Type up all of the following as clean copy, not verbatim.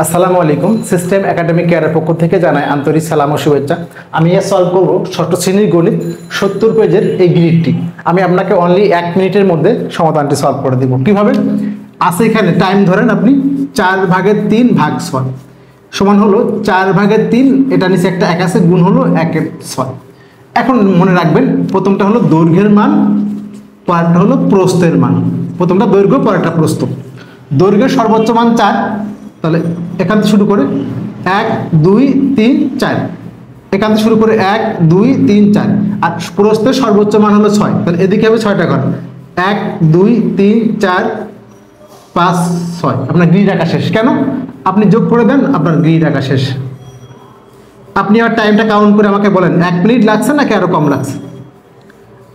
আসসালামু আলাইকুম। System academic কেয়ারের পক্ষ থেকে জানাই আন্তরিক সালাম ও শুভেচ্ছা। আমি সলভ করব ষষ্ঠ শ্রেণীর গণিত 70 পেজের এই গ্রিডটি। আমি আপনাকে অনলি 1 মিনিটের মধ্যে সমাধানটি সলভ করে দিব। কিভাবে? আছে এখানে টাইম ধরেন আপনি 4/3 ভাগ 6 সমান হলো 4/3, এটা নিচে একটা 1 আছে, গুণ হলো 1/6। এখন মনে রাখবেন প্রথমটা হলো দৈর্ঘ্যের মান, পরেরটা হলো প্রস্থের মান। প্রথমটা দৈর্ঘ্য, পরেরটা প্রস্থ। দৈর্ঘ্যের সর্বোচ্চ মান 4, তাহলে এখান থেকে শুরু করে 1 2 3 4, এখান থেকে শুরু করে 1 2 3 4, আর প্রস্থের সর্বোচ্চ মান হলো 6, তাহলে এদিকে হবে 6টা ঘর। 1 2 3 4 5 6, আপনার গ্রিড আঁকা শেষ। কেন? আপনি যোগ করে দেন, আপনার গ্রিড আঁকা শেষ। আপনি আর টাইমটা কাউন্ট করে আমাকে বলেন 1 মিনিট লাগছে নাকি আরো কম লাগছে?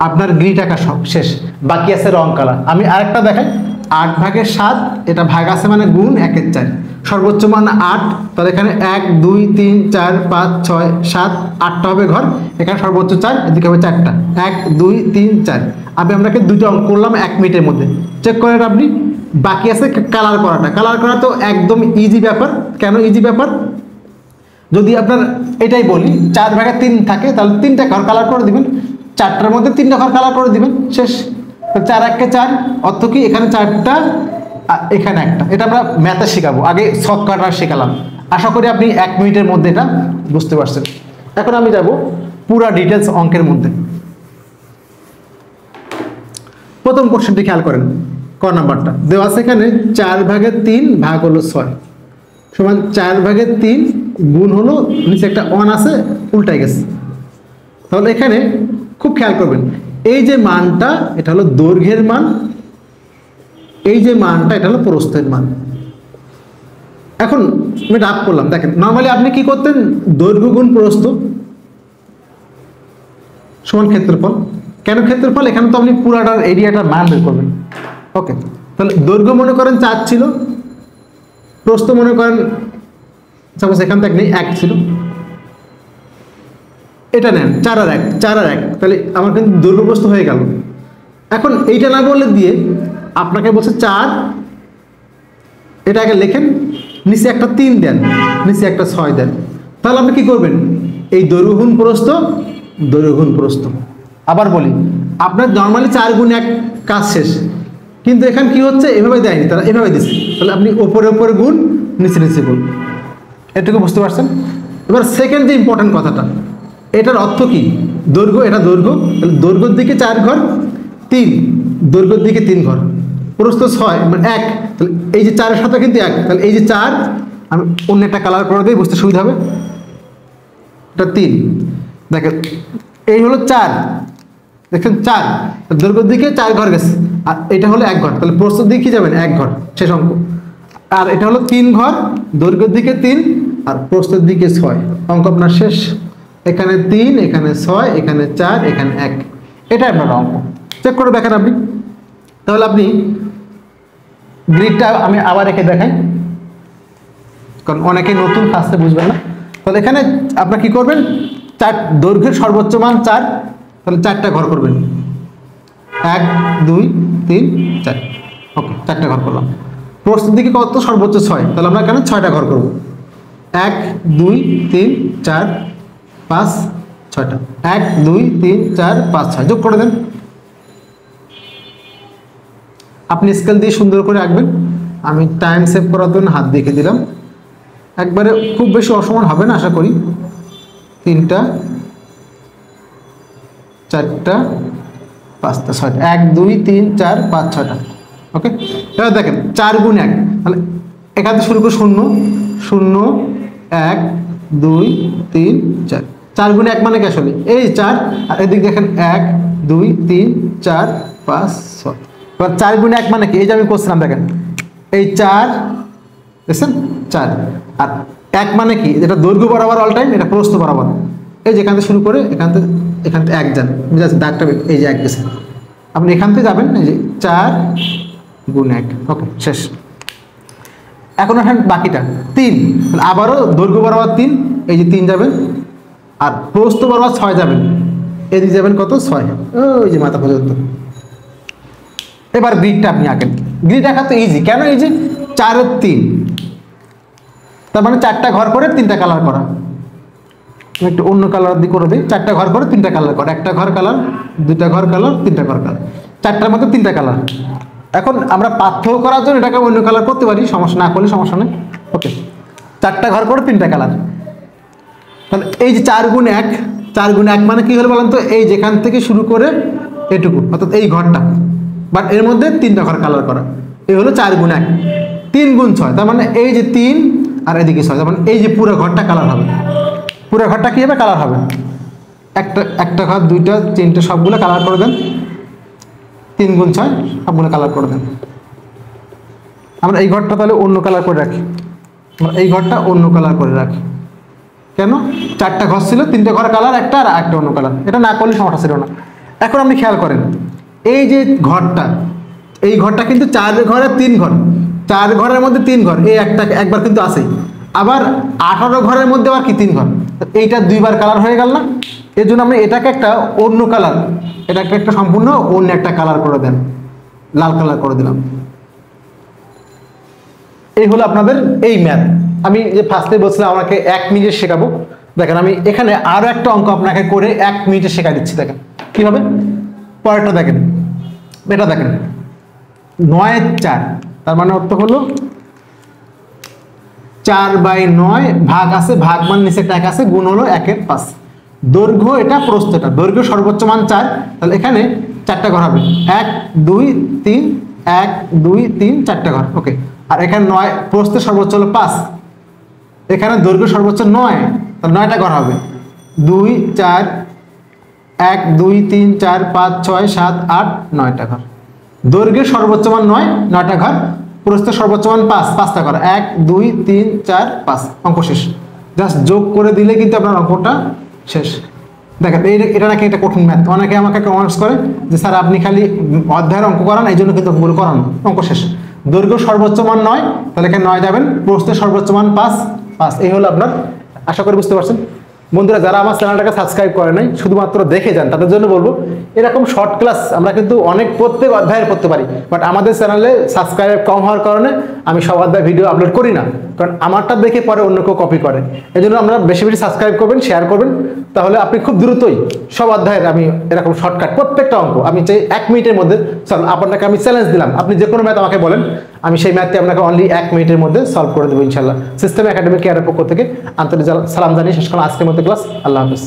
আপনার গ্রিড আঁকা সব শেষ, বাকি আছে রং কালার। আমি আরেকটা দেখাই, 8/7, এটা ভাগ আছে মানে গুণ 1/4, সর্বোচ্চ মান 8, তাহলে এখানে 1 2 3 4 5 6 7 8টা হবে ঘর, এখানে সর্বোচ্চ 4, এদিকে হবে 4টা। 1 2 3 4, আমি আপনাকে দুটো অঙ্ক করলাম 1 মিনিটের মধ্যে। চেক করেন আপনি। বাকি আছে কালার করাটা। কালার করা তো একদম ইজি ব্যাপার। কেন ইজি ব্যাপার? যদি আপনার এটাই বলি 4/3 থাকে, তাহলে 3টা ঘর কালার করে দিবেন, 4টার মধ্যে 3টা ঘর কালার করে দিবেন, শেষ। 4 1 4, অর্থ কি এখানে 4টা এখানে একটা। এটা আমরা ম্যাথে শেখাবো, আগে ছক কাটা শেখালাম। আশা করি আপনি 1 মিনিটের মধ্যে এটা বুঝতে পারছেন। এখন আমি যাব পুরা ডিটেলস অঙ্কের মধ্যে। প্রথম কোশ্চেনটি খেয়াল করেন, ক নাম্বারটা দেওয়া আছে এখানে 4/3 ভাগ হলো 6 সমান 4/3 গুণ হলো নিচে একটা 1 আছে, উল্টাই গেছে। তাহলে এখানে খুব খেয়াল করবেন, এই যে মানটা এটা হলো দৈর্ঘ্যের মান, এই যে মানটা এটা হলো প্রস্থের মান। এখন আমি রাফ করলাম, দেখেন নরমালি আপনি কি করতেন, দৈর্ঘ্য গুণ প্রস্থ সমান ক্ষেত্রফল। কেন ক্ষেত্রফল? এখানে তো আপনি পুরাটার এরিয়াটার মান বের করবেন। ওকে, তাহলে দৈর্ঘ্য মনে করেন 4 ছিল, প্রস্থ মনে করেন সাপোজ এখান থেকে 1 ছিল, এটা নেন 4 আর 1 4 আর 1, তাহলে আমার কিন্তু দৈর্ঘ্য প্রস্থ হয়ে গেল। এখন এইটা না বলে দিয়ে আপনাকে বলছে 4, এটা আগে লেখেন, নিচে একটা 3 দেন, নিচে একটা 6 দেন। তাহলে আপনি কি করবেন, এই দৈর্ঘ্য গুণ প্রস্থ, দৈর্ঘ্য গুণ প্রস্থ। আবার বলি, আপনার নর্মালি 4 গুণ 1 কাজ শেষ, কিন্তু এখানে কি হচ্ছে, এভাবে দেয়নি, তারা এভাবে দিচ্ছে। তাহলে আপনি ওপরে ওপরে গুণ, নিচে নিচে গুণ। এটুকু বুঝতে পারছেন? এবার সেকেন্ড যে ইম্পর্টেন্ট কথাটা, এটার অর্থ কি, দৈর্ঘ্য, এটা দৈর্ঘ্য, তাহলে দৈর্ঘ্যের দিকে 4 ঘর 3, দৈর্ঘ্যের দিকে 3 ঘর, প্রস্থ 6 মানে 1, তাহলে এই যে 4-এর সাথে কিন্তু 1, তাহলে এই যে 4 আমি অন্য একটা কালার করে দিই, বুঝতে সুবিধা হবে। এটা 3, দেখেন এই হলো 4, দেখেন 4, দৈর্ঘ্যের দিকে 4 ঘর গেছে, আর এটা হলো 1 ঘর, তাহলে প্রস্থের দিকে কি যাবেন 1 ঘর, শেষ অঙ্ক। আর এটা হলো 3 ঘর, দৈর্ঘ্যের দিকে 3 আর প্রস্থের দিকে 6, অঙ্ক আপনার শেষ। এখানে 3, এখানে 6, এখানে 4, এখানে 1, এটা আপনার অঙ্ক। চেক করে দেখেন আপনি। তাহলে আপনি গ্রিডটা আমি আবার এঁকে দেখাই, কারণ অনেকেই নতুন ফার্স্টে বুঝবেন না। তাহলে এখানে আপনার কি করবেন, 4, দৈর্ঘ্যের সর্বোচ্চ মান 4, তাহলে 4টা ঘর করবেন, 1 2 3 4, ওকে 4টা ঘর করলাম। প্রস্থের দিকে কত, সর্বোচ্চ 6, তাহলে আমরা এখানে 6টা ঘর করব, 1 2 3 4 5 6টা, 1 2 3 4 5 6, যোগ করে দেন। আপনি স্কেল দিয়ে সুন্দর করে আঁকবেন, আমি টাইম সেভ করার জন্য হাত দেখে দিলাম। একবারে খুব বেশি অসমান হবে না আশা করি। 3টা 4টা 5টা 6টা, 1 2 3 4 5 6টা, ওকে। এবার দেখেন 4 গুণ 1, তাহলে এখান থেকে শুরু করে 0 0 1 2 3 4, 4 গুণ 1 মানে কি আসলে এই 4, আর এদিকে দেখেন 1 2 3 4 5 6। এবার 4 গুণ 1 মানে কি, এই যে আমি করছিলাম দেখেন, এই 4 দেখছেন 4, আর 1 মানে কি, এটা দৈর্ঘ্য বরাবর অল টাইম, এটা প্রস্থ বরাবর। এই যে এখান থেকে শুরু করে এখান থেকে 1 যান, দাগটা এই যে 1 গেছে, আপনি এখান থেকে যাবেন এই যে 4 গুণ 1, ওকে শেষ। এখন এখানে বাকিটা 3, আবারও দৈর্ঘ্য বরাবর 3, এই যে 3 যাবেন, আর প্রস্থ বরাবর 6 যাবেন, এদিকে যাবেন কত 6, ওই যে মাথা পর্যন্ত। এবার গ্রিডটা আপনি আঁকেন। গ্রিড আঁকা তো ইজি, কেন? এই যে 4 আর 3, তার মানে 4টা ঘর করে 3টা কালার করা। একটু অন্য কালার দিয়ে করে দিই। 4টা ঘর করে 3টা কালার করা, 1টা ঘর কালার, 2টা ঘর কালার, 3টা ঘর কালার, 4টার মধ্যে 3টা কালার। এখন আমরা পার্থক্য করার জন্য এটাকে অন্য কালার করতে পারি, সমস্যা না করলে সমস্যা নেই। ওকে, 4টা ঘর করে 3টা কালার। তাহলে এই যে 4 গুণ 1, 4 গুণ 1 মানে কি হলো বলেন তো? এই যেখান থেকে শুরু করে এটুকু, অর্থাৎ এই ঘরটা, বাট এর মধ্যে 3টা ঘর কালার করা, এই হলো 4 গুণ 1। 3 গুণ 6, তার মানে এই যে 3 আর এদিকে 6, তার মানে এই যে পুরো ঘরটা কালার হবে। পুরো ঘরটা কি হবে? কালার হবে। একটা ঘর, 2টা, 3টে সবগুলো কালার করে দেন। 3 গুণ 6 সবগুলো কালার করে দেন। আমরা এই ঘরটা তাহলে অন্য কালার করে রাখি। আমরা এই ঘরটা অন্য কালার করে রাখি। কেন? 4টা ঘর ছিল, 3টে ঘর কালার, একটা আর একটা অন্য কালার। এটা না করলে সমস্যা ছিল না। এখন আপনি খেয়াল করেন, এই যে ঘরটা, এই ঘরটা কিন্তু 4 ঘরে 3 ঘর, 4 ঘরের মধ্যে 3 ঘর, এই একবার কিন্তু আসেই। আবার 18 ঘরের মধ্যে আবার কি 3 ঘর, এইটা 2বার কালার হয়ে গেল না? এর জন্য আমরা এটাকে একটা অন্য কালার, এটাকে একটা সম্পূর্ণ অন্য একটা কালার করে দেন, লাল কালার করে দিলাম। এই হলো আপনাদের এই ম্যাথ। আমি যে ফার্স্টে বলছিলাম আমাকে 1 মিনিটে শেখাবো, দেখেন আমি এখানে আরো একটা অঙ্ক আপনাকে করে 1 মিনিটে শেখা দিচ্ছি। দেখেন কিভাবে। পরেরটা দেখেন, এটা দেখেন 9/4, তার মানে অর্থ হলো 4/9 ভাগ আছে, ভাগ মান নিচে ট্যাগ আছে, গুণ হলো 1/5। দৈর্ঘ্য এটা, প্রস্থ এটা। দৈর্ঘ্য সর্বোচ্চ মান 4, তাহলে এখানে 4টা ঘর হবে, 1 2 3, 1 2 3, 4টা ঘর। ওকে, আর এখানে 9, প্রস্থের সর্বোচ্চ হলো 5, এখানে দৈর্ঘ্য সর্বোচ্চ 9, তাহলে 9টা ঘর হবে, 2 4, 1 2 3 4 5 6 7 8, 9টা ঘর। দৈর্ঘ্যের সর্বোচ্চ মান 9, 9টা ঘর। প্রস্থের সর্বোচ্চ মান 5, 5টা ঘর, 1 2 3 4 5। অঙ্ক শেষ। জাস্ট যোগ করে দিলে কিন্তু আপনার অঙ্কটা শেষ। দেখেন এটা নাকি একটা কঠিন ম্যাথ। অনেকে আমাকে কমেন্টস করে যে স্যার আপনি খালি অধ্যায়ের অঙ্ক করান, এই জন্য কিন্তু অঙ্কগুলো করান। অঙ্ক শেষ। দৈর্ঘ্য সর্বোচ্চ মান 9, তাহলে এখানে 9 যাবেন। প্রস্থের সর্বোচ্চ মান 5, 5। এই হলো আপনার। আশা করি বুঝতে পারছেন। বন্ধুরা যারা আমার চ্যানেলটাকে সাবস্ক্রাইব করে নাই, শুধুমাত্র দেখে যান, তাদের জন্য বলবো এরকম শর্ট ক্লাস আমরা কিন্তু অনেক প্রত্যেক অধ্যায়ের করতে পারি, বাট আমাদের চ্যানেলে সাবস্ক্রাইব কম হওয়ার কারণে আমি সব অধ্যায় ভিডিও আপলোড করি না, কারণ আমারটা দেখে পরে অন্য কেউ কপি করে। এই জন্য আমরা বেশি বেশি সাবস্ক্রাইব করবেন, শেয়ার করবেন, তাহলে আপনি খুব দ্রুতই সব অধ্যায়ের আমি এরকম শর্টকাট প্রত্যেকটা অঙ্ক আমি চাই 1 মিনিটের মধ্যে। চল আপনাকে আমি চ্যালেঞ্জ দিলাম, আপনি যে কোনো ম্যাথ আমাকে বলেন, আমি সেই ম্যাথটি আপনাকে অনলি 1 মিনিটের মধ্যে সলভ করে দেবো ইনশাল্লাহ। সিস্টেম একাডেমি কেয়ারের পক্ষ থেকে আন্তরিক সালাম জানিয়ে শেষ করলাম আজকের মতো ক্লাস। আল্লাহ হাফিজ।